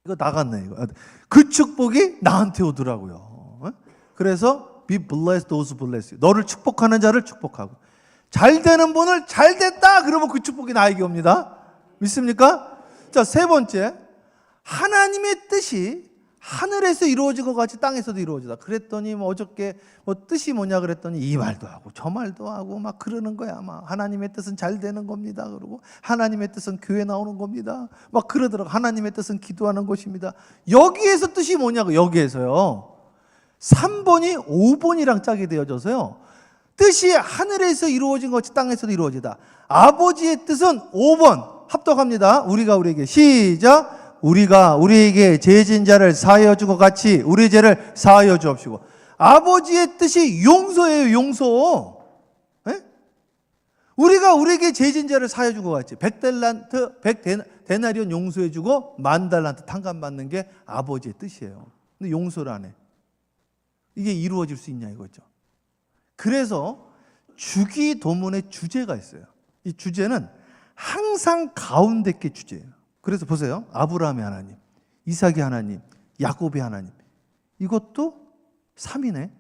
이거 나갔네 이거. 그 축복이 나한테 오더라고요. 어? 그래서 be blessed those who bless you. 너를 축복하는 자를 축복하고 잘 되는 분을 잘 됐다 그러면 그 축복이 나에게 옵니다. 믿습니까? 자, 세 번째, 하나님의 뜻이 하늘에서 이루어진 것 같이 땅에서도 이루어지다. 그랬더니 뭐 어저께 뭐 뜻이 뭐냐 그랬더니 이 말도 하고 저 말도 하고 막 그러는 거야. 막 하나님의 뜻은 잘 되는 겁니다. 그러고 하나님의 뜻은 교회 나오는 겁니다. 막 그러더라고. 하나님의 뜻은 기도하는 것입니다. 여기에서 뜻이 뭐냐고. 여기에서요 3번이 5번이랑 짝이 되어져서요 뜻이 하늘에서 이루어진 것 같이 땅에서도 이루어지다. 아버지의 뜻은 5번 합독합니다. 우리가 우리에게 시작. 우리가 우리에게 죄진 자를 사하여 주고 같이 우리 죄를 사하여 주옵시고. 아버지의 뜻이 용서예요. 용서. 에? 우리가 우리에게 죄진 자를 사하여 주고 같이 100달란트 100데나리온 용서해 주고 10,000달란트 탕감 받는 게 아버지의 뜻이에요. 근데 용서를 안 해. 이게 이루어질 수 있냐 이거죠. 그래서 주기도문의 주제가 있어요. 이 주제는 항상 가운데 게 주제예요. 그래서 보세요. 아브라함의 하나님, 이삭의 하나님, 야곱의 하나님. 이것도 3이네.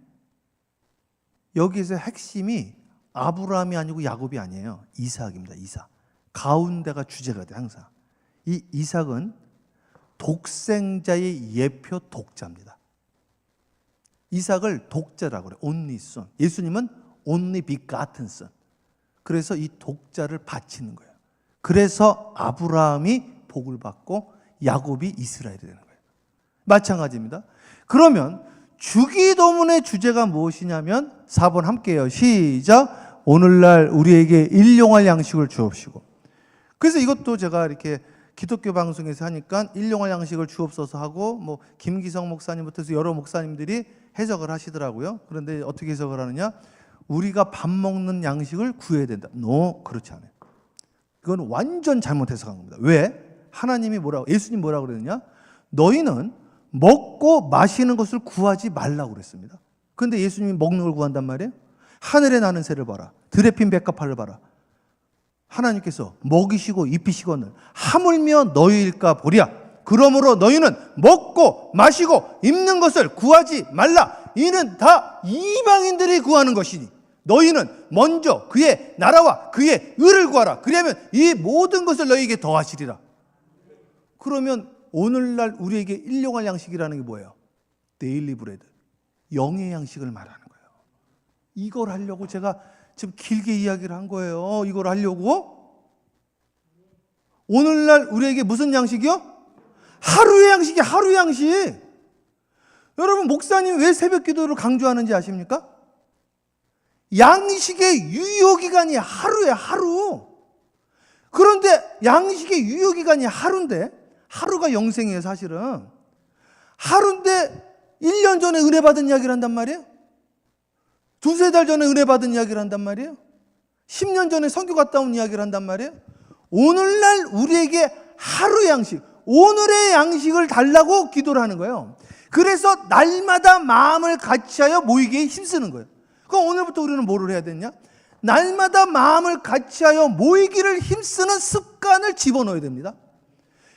여기에서 핵심이 아브라함이 아니고 야곱이 아니에요. 이삭입니다. 이삭. 가운데가 주제가 돼 항상. 이 이삭은 독생자의 예표 독자입니다. 이삭을 독자라고 그래요. only son. 예수님은 only begotten son. 그래서 이 독자를 바치는 거예요. 그래서 아브라함이 복을 받고 야곱이 이스라엘이 되는 거예요. 마찬가지입니다. 그러면 주기도문의 주제가 무엇이냐면 4번 함께해요. 시작. 오늘날 우리에게 일용할 양식을 주옵시고. 그래서 이것도 제가 이렇게 기독교 방송에서 하니까 일용할 양식을 주옵소서 하고 뭐 김기성 목사님부터 해서 여러 목사님들이 해석을 하시더라고요. 그런데 어떻게 해석을 하느냐? 우리가 밥 먹는 양식을 구해야 된다. 그렇지 않아요. 이건 완전 잘못 해석한 겁니다. 왜? 하나님이 뭐라고, 예수님 뭐라고 그랬느냐? 너희는 먹고 마시는 것을 구하지 말라고 그랬습니다. 그런데 예수님이 먹는 걸 구한단 말이에요? 하늘에 나는 새를 봐라. 들에 핀 백합화를 봐라. 하나님께서 먹이시고 입히시거늘 하물며 너희일까 보랴. 그러므로 너희는 먹고 마시고 입는 것을 구하지 말라. 이는 다 이방인들이 구하는 것이니 너희는 먼저 그의 나라와 그의 의를 구하라. 그러면 이 모든 것을 너희에게 더하시리라. 그러면 오늘날 우리에게 일용할 양식이라는 게 뭐예요? 데일리 브레드. 영의 양식을 말하는 거예요. 이걸 하려고 제가 지금 길게 이야기를 한 거예요. 이걸 하려고. 오늘날 우리에게 무슨 양식이요? 하루의 양식이 하루의 양식. 여러분 목사님 왜 새벽 기도를 강조하는지 아십니까? 양식의 유효기간이 하루에 하루. 그런데 양식의 유효기간이 하루인데 하루가 영생이에요 사실은. 하루인데 1년 전에 은혜 받은 이야기를 한단 말이에요. 2-3달 전에 은혜 받은 이야기를 한단 말이에요. 10년 전에 선교 갔다 온 이야기를 한단 말이에요. 오늘날 우리에게 하루의 양식, 오늘의 양식을 달라고 기도를 하는 거예요. 그래서 날마다 마음을 같이하여 모이기에 힘쓰는 거예요. 그럼 오늘부터 우리는 뭐를 해야 되냐? 날마다 마음을 같이하여 모이기를 힘쓰는 습관을 집어넣어야 됩니다.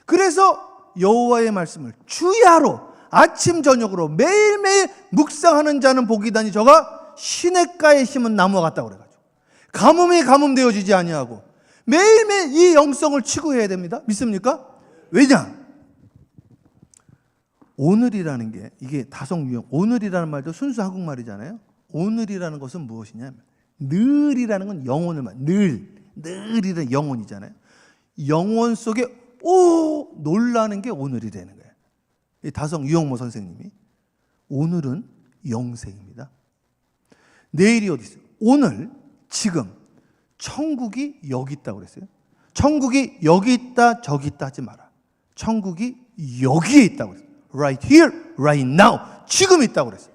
그래서 여호와의 말씀을 주야로 아침 저녁으로 매일매일 묵상하는 자는 복이다니 저가 시냇가에 심은 나무와 같다고 그래가지고 가뭄이 가뭄되어지지 아니하고 매일매일 이 영성을 추구해야 됩니다. 믿습니까? 왜냐? 오늘이라는 게 이게 다성유형, 오늘이라는 말도 순수 한국말이잖아요. 오늘이라는 것은 무엇이냐면 늘이라는 건 영혼을 말, 늘이라는 영혼이잖아요. 영혼 속에 놀라는 게 오늘이 되는 거예요. 이 다성 유영모 선생님이 오늘은 영생입니다. 내일이 어디 있어요? 오늘 지금 천국이 여기 있다고 그랬어요. 천국이 여기 있다 저기 있다 하지 마라. 천국이 여기에 있다고 그랬어요. right here, right now. 지금 있다고 그랬어요.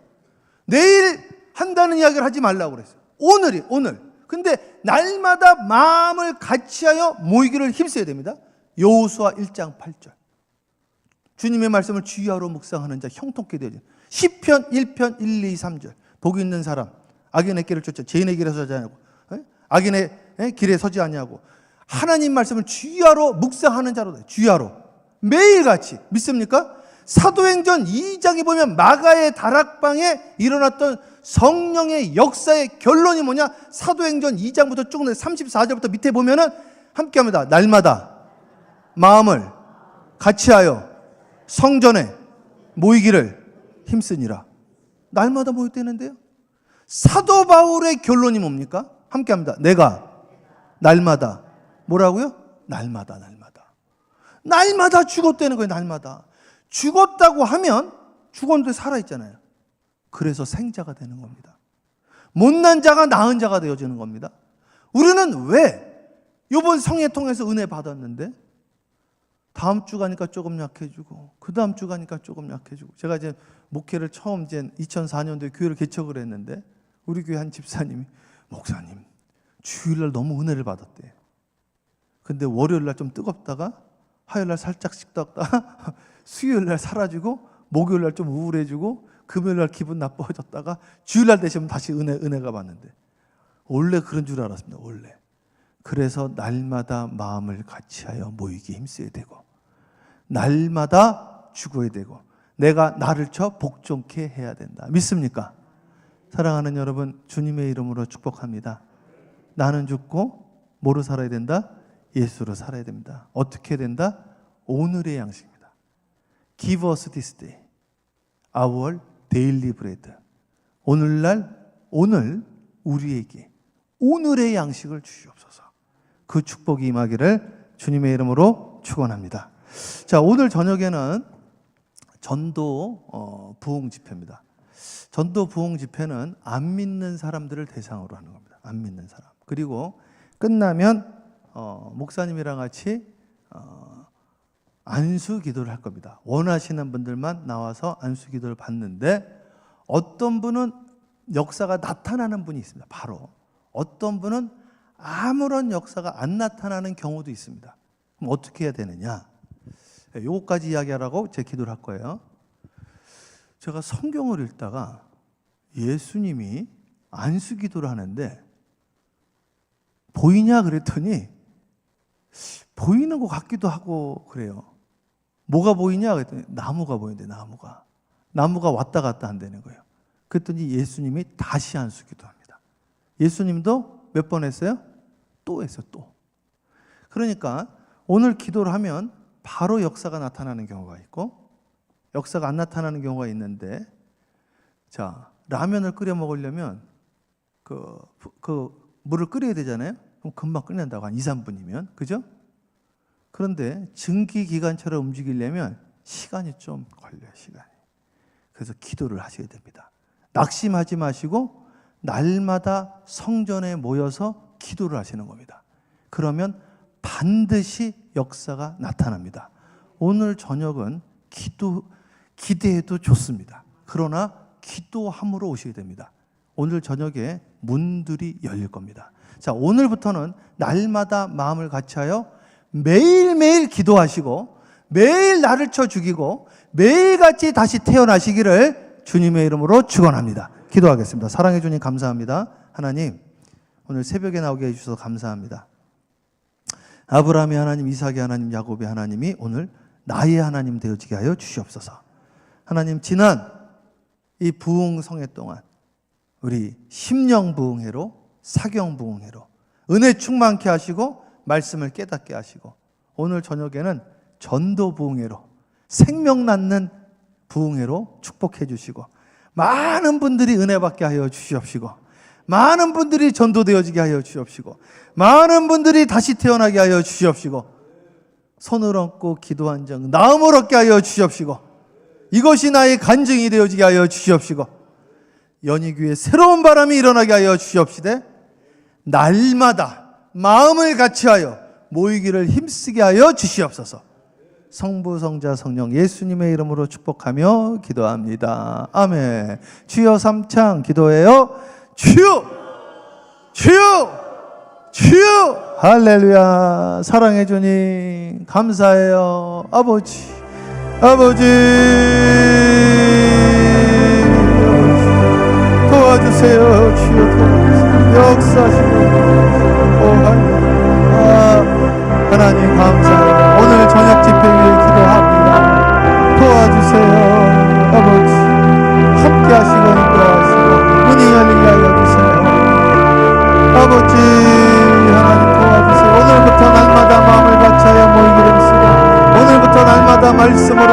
내일 한다는 이야기를 하지 말라고 그랬어요. 오늘이 오늘. 근데 날마다 마음을 같이하여 모이기를 힘써야 됩니다. 여호수아 1장 8절. 주님의 말씀을 주야로 묵상하는 자 형통케 되어진. 시편 1편 1, 2, 3절. 복이 있는 사람 악인의 길을 쫓아 죄인의 길에 서지 아니하고 악인의 길에 서지 아니하고 하나님 말씀을 주야로 묵상하는 자로 돼. 주야로 매일같이 믿습니까? 사도행전 2장에 보면 마가의 다락방에 일어났던 성령의 역사의 결론이 뭐냐? 사도행전 2장부터 쭉 34절부터 밑에 보면은 함께합니다. 날마다 마음을 같이하여 성전에 모이기를 힘쓰니라. 날마다 모였다는데요. 사도 바울의 결론이 뭡니까? 함께합니다. 내가 날마다 뭐라고요? 날마다 죽었다는 거예요. 날마다 죽었다고 하면 죽었는데 살아있잖아요. 그래서 생자가 되는 겁니다. 못난 자가 나은 자가 되어지는 겁니다. 우리는 왜 이번 성회 통해서 은혜 받았는데 다음 주 가니까 조금 약해지고 그 다음 주 가니까 조금 약해지고. 제가 이제 목회를 처음 이제 2004년도에 교회를 개척을 했는데 우리 교회 한 집사님이 목사님 주일날 너무 은혜를 받았대. 근데 월요일날 좀 뜨겁다가 화요일날 살짝 식다가 수요일날 사라지고 목요일날 좀 우울해지고 금요일날 기분 나빠졌다가 주일날 되시면 다시 은혜가 받는데 원래 그런 줄 알았습니다. 원래. 그래서 날마다 마음을 같이하여 모이기 힘써야 되고 날마다 죽어야 되고 내가 나를 쳐 복종케 해야 된다. 믿습니까? 사랑하는 여러분, 주님의 이름으로 축복합니다. 나는 죽고 뭐로 살아야 된다? 예수로 살아야 됩니다. 어떻게 된다? 오늘의 양식입니다. Give us this day our daily bread. 오늘 우리에게 오늘의 양식을 주시옵소서. 그 축복이 임하기를 주님의 이름으로 축원합니다. 자, 오늘 저녁에는 전도 부흥 집회입니다. 전도 부흥 집회는 안 믿는 사람들을 대상으로 하는 겁니다. 안 믿는 사람. 그리고 끝나면 목사님이랑 같이 안수 기도를 할 겁니다. 원하시는 분들만 나와서 안수 기도를 받는데 어떤 분은 역사가 나타나는 분이 있습니다. 바로 어떤 분은 아무런 역사가 안 나타나는 경우도 있습니다. 그럼 어떻게 해야 되느냐? 요거까지 이야기하라고 제 기도를 할 거예요. 제가 성경을 읽다가 예수님이 안수 기도를 하는데 보이냐 그랬더니 보이는 것 같기도 하고 그래요. 뭐가 보이냐 그랬더니 나무가 보이는데 나무가 왔다 갔다 한다는 거예요. 그랬더니 예수님이 다시 안수 기도합니다. 예수님도 몇 번 했어요? 또 했어요. 또. 그러니까 오늘 기도를 하면 바로 역사가 나타나는 경우가 있고 역사가 안 나타나는 경우가 있는데, 자, 라면을 끓여 먹으려면 그 물을 끓여야 되잖아요. 그럼 금방 끓는다고 한 2, 3분이면. 그죠? 그런데 증기기관처럼 움직이려면 시간이 좀 걸려요. 시간이. 그래서 기도를 하셔야 됩니다. 낙심하지 마시고 날마다 성전에 모여서 기도를 하시는 겁니다. 그러면 반드시 역사가 나타납니다. 오늘 저녁은 기대해도 좋습니다. 그러나 기도함으로 오셔야 됩니다. 오늘 저녁에 문들이 열릴 겁니다. 자, 오늘부터는 날마다 마음을 같이하여 매일매일 기도하시고 매일 나를 쳐 죽이고 매일같이 다시 태어나시기를 주님의 이름으로 축원합니다. 기도하겠습니다. 사랑해 주님 감사합니다. 하나님, 오늘 새벽에 나오게 해주셔서 감사합니다. 아브라함의 하나님, 이삭의 하나님, 야곱의 하나님이 오늘 나의 하나님 되어지게 하여 주시옵소서. 하나님, 지난 이 부흥성회 동안 우리 심령 부흥회로, 사경 부흥회로 은혜 충만케 하시고 말씀을 깨닫게 하시고 오늘 저녁에는 전도 부흥회로 생명 낳는 부흥회로 축복해 주시고 많은 분들이 은혜 받게 하여 주시옵시고 많은 분들이 전도되어지게 하여 주시옵시고 많은 분들이 다시 태어나게 하여 주시옵시고 손을 얹고 기도한 적 나음을 얻게 하여 주시옵시고 이것이 나의 간증이 되어지게 하여 주시옵시고 연희교회 새로운 바람이 일어나게 하여 주시옵시되 날마다 마음을 같이하여 모이기를 힘쓰게 하여 주시옵소서. 성부, 성자, 성령 예수님의 이름으로 축복하며 기도합니다. 아멘. 주여 삼창 기도해요. 주여, 주여, 주여. 할렐루야. 사랑해 주님 감사해요. 아버지, 아버지, 도와주세요. 주여 도와주세요. 역사하시고 하나님 감사해요. 오늘 저녁 집회 위해 기도합니다. 도와주세요. 아버지 함께 하시고 인도하시고 문이 열리게 하여 주세요. 아버지 하나님 도와주세요. 오늘부터 날마다 마음을 같이하여 모이기를 쓰고 오늘부터 날마다 말씀으로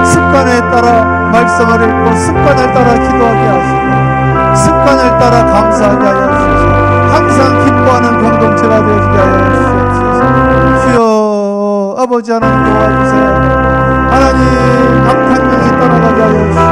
습관에 따라 말씀을 읽고 습관을 따라 기도하게 하시고 습관을 따라 감사하게 하여 주시옵소서. 항상 기뻐하는 공동체가 되어지게 하여 주시옵소서. 주여 아버지 하나님 도와주세요. 하나님 악한 영이 떠나가게 하여 주시옵소서.